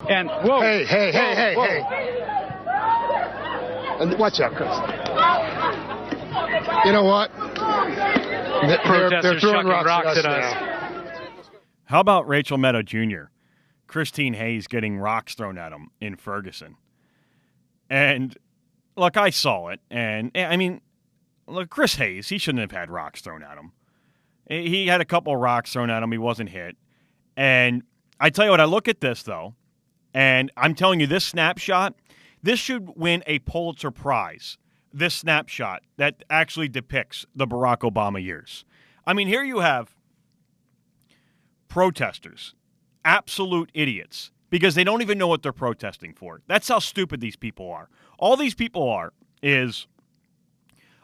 And whoa. Hey. And watch out, Chris. You know what? They're throwing rocks at us. How about Rachell Maddow Jr.? Christine Hayes getting rocks thrown at him in Ferguson. And, look, I saw it. And, I mean, look, Chris Hayes, he shouldn't have had rocks thrown at him. He had a couple of rocks thrown at him. He wasn't hit. And I tell you what, I look at this, though, and I'm telling you, this snapshot, this should win a Pulitzer Prize. This snapshot that actually depicts the Barack Obama years. I mean, here you have protesters, absolute idiots, because they don't even know what they're protesting for. That's how stupid these people are. All these people are is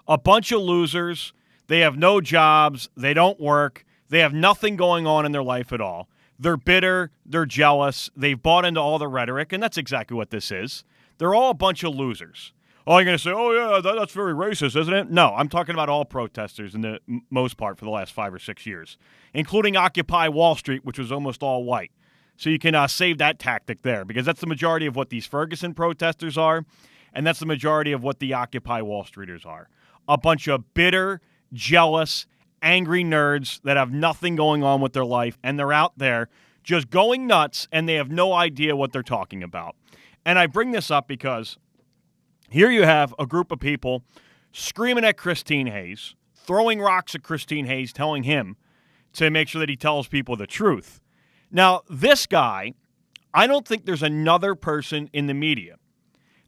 a bunch of losers. They have no jobs. They don't work. They have nothing going on in their life at all. They're bitter. They're jealous. They've bought into all the rhetoric, and that's exactly what this is. They're all a bunch of losers. Oh, you're going to say, oh, yeah, that's very racist, isn't it? No, I'm talking about all protesters in the most part for the last 5 or 6 years, including Occupy Wall Street, which was almost all white. So you can save that tactic there, because that's the majority of what these Ferguson protesters are, and that's the majority of what the Occupy Wall Streeters are. A bunch of bitter, jealous, angry nerds that have nothing going on with their life, and they're out there just going nuts, and they have no idea what they're talking about. And I bring this up because here you have a group of people screaming at Christine Hayes, throwing rocks at Christine Hayes, telling him to make sure that he tells people the truth. Now, this guy, I don't think there's another person in the media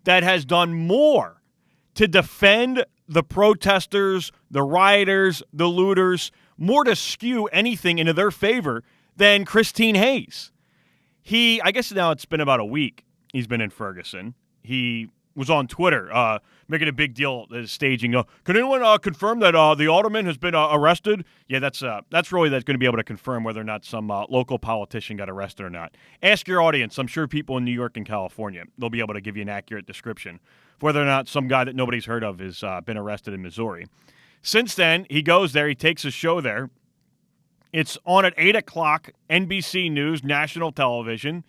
that has done more to defend the protesters, the rioters, the looters, more to skew anything into their favor than Christine Hayes. I guess now it's been about a week he's been in Ferguson. He was on Twitter making a big deal, staging. Can anyone confirm that the alderman has been arrested? Yeah, that's really going to be able to confirm whether or not some local politician got arrested or not. Ask your audience. I'm sure people in New York and California, they'll be able to give you an accurate description of whether or not some guy that nobody's heard of has been arrested in Missouri. Since then, he goes there. He takes a show there. It's on at 8 o'clock, NBC News, national television.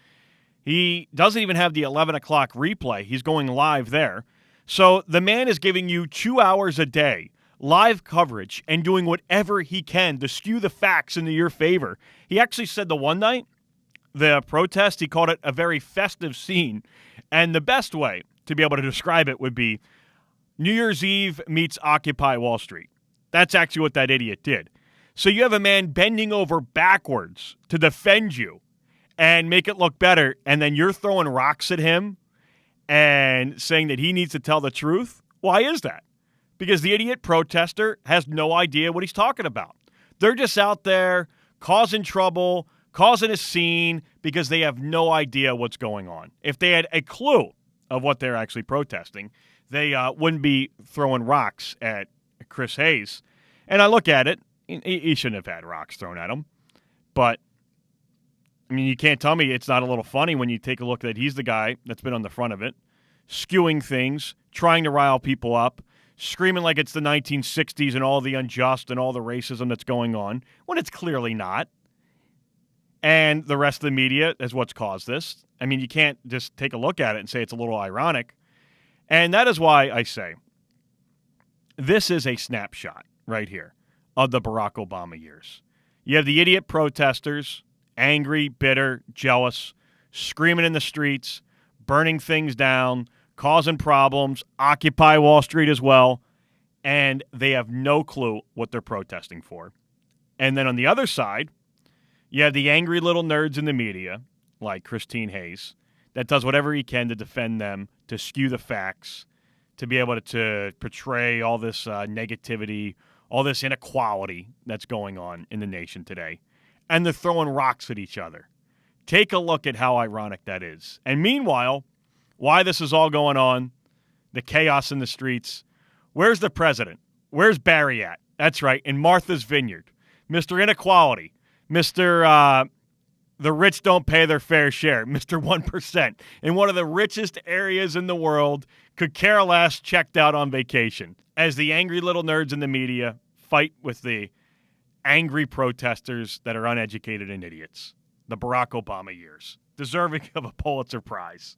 He doesn't even have the 11 o'clock replay. He's going live there. So the man is giving you 2 hours a day, live coverage, and doing whatever he can to skew the facts into your favor. He actually said the one night, the protest, he called it a very festive scene. And the best way to be able to describe it would be New Year's Eve meets Occupy Wall Street. That's actually what that idiot did. So you have a man bending over backwards to defend you and make it look better, and then you're throwing rocks at him and saying that he needs to tell the truth? Why is that? Because the idiot protester has no idea what he's talking about. They're just out there causing trouble, causing a scene, because they have no idea what's going on. If they had a clue of what they're actually protesting, they wouldn't be throwing rocks at Chris Hayes. And I look at it, he shouldn't have had rocks thrown at him, but I mean, you can't tell me it's not a little funny when you take a look that he's the guy that's been on the front of it, skewing things, trying to rile people up, screaming like it's the 1960s and all the unjust and all the racism that's going on, when it's clearly not. And the rest of the media is what's caused this. I mean, you can't just take a look at it and say it's a little ironic. And that is why I say this is a snapshot right here of the Barack Obama years. You have the idiot protesters, angry, bitter, jealous, screaming in the streets, burning things down, causing problems, Occupy Wall Street as well, and they have no clue what they're protesting for. And then on the other side, you have the angry little nerds in the media, like Christine Hayes, that does whatever he can to defend them, to skew the facts, to be able to portray all this negativity, all this inequality that's going on in the nation today. And they're throwing rocks at each other. Take a look at how ironic that is. And meanwhile, why this is all going on, the chaos in the streets, where's the president? Where's Barry at? That's right, in Martha's Vineyard. Mr. Inequality. Mr. The rich don't pay their fair share. Mr. 1%. In one of the richest areas in the world, could care less, checked out on vacation. As the angry little nerds in the media fight with the angry protesters that are uneducated and idiots. The Barack Obama years. deserving of a Pulitzer Prize.